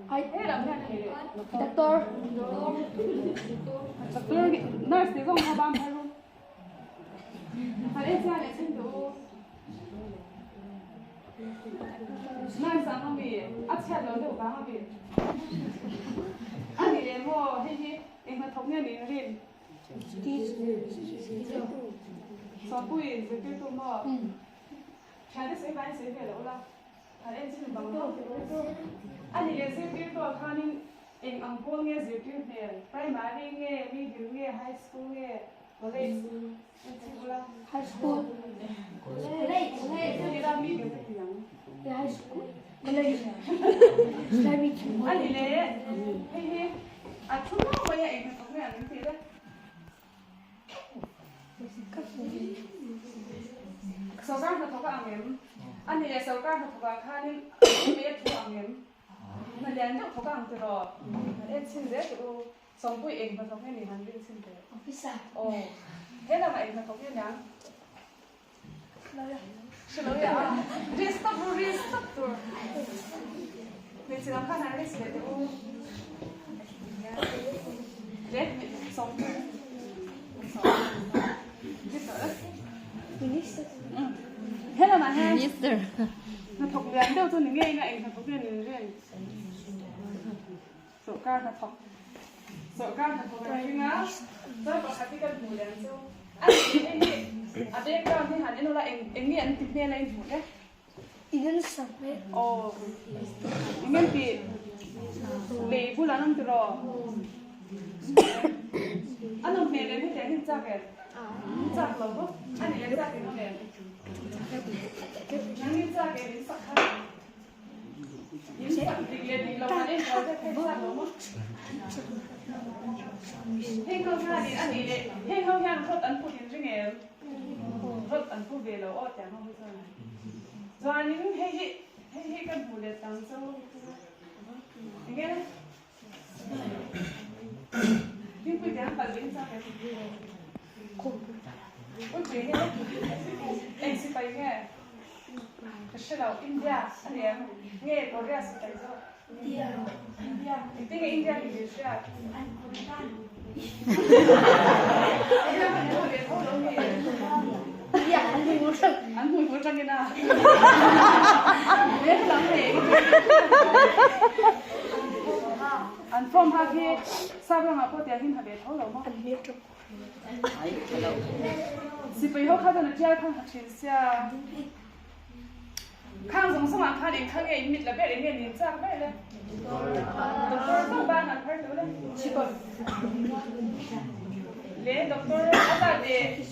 Ai thế làm thế này? Doctor. Doctor nurse thì không có bám hay không? Hay em ra để xem đồ. Nurse sao bị? Áp chặt rồi đâu bám bị. Anh thì em vô hay em mà thống nhất mình riêng. Sao bụi rồi cái tụi mà. Chả biết sẽ bán sẽ về đâu là. Anh em xin bằng đâu. Anh thì sẽ biết có khả năng em ăn cơm nghe dự kiến này, primary nghe, middle nghe, high school nghe, college. Em xin là High school. College. cái đó middle cái gì nhỉ? High school. College. Study. Anh thì lẽ, hey, à chúng nó bây giờ em học nghe những gì đấy. Sau đó nó học ăn em. Anh thì sau đó nó học khả năng biết thu ăn em. Mà liền cho học ăn từ rồi. Em xin đấy tụi xong bụi em mà học nghe này hắn bên xin đấy. Officer. Ồ, thế là em mà học nghe nhá. Xin lỗi ạ. Restop rồi. Mình sẽ làm khả năng đấy sẽ được. Đấy, xong. Minister. Thế là mà ha. Minister. Nó học liền đâu cho những nghe này, nó học liền này. Sổ ca nó học. Sổ ca nó học cái gì á? Rồi có cái cái mùi đen chứ. Anh đi. À đây cái này hẳn nó là em nghĩ anh tìm lên mùi đấy. Igan sa me. Ồ. Em bị lấy bút lăn từ rồi. Anh không nghe lên hết cái hình chắc cái. Chắc lâu không? Anh ấy chắc cái nó này. Anh chắc cái hình sắc khác. Hình sắc thì lên lâu anh ấy có cái chắc lâu không? Hình không ha thì anh ấy hình không ha nó ăn phụ hình nghe. Rất ăn phụ về lâu ở chẳng không sao. Rồi anh ấy hay cái bùi để tăng sâu. Nghe đấy. Nhưng bây giờ bạn đến sao cái gì? Ôi quý nghe. Em sẽ phải nghe. Cái là India, anh em nghe Korea sẽ phải rồi. India. Tiếng India thì biết chưa? Anh muốn nói cái nào? Biết lắm đấy. Anh from Hague, sao mà có tiền hình hợp thấu lắm không? Biết rồi. Chỉ bây giờ khai ra chơi khang chuyện xia. Khang giống xong khang đến khang ấy mít là bé đến nghe sao bé lên. Doctor không ban là phải nữa đấy. Chỉ còn. Lên doctor, anh ta để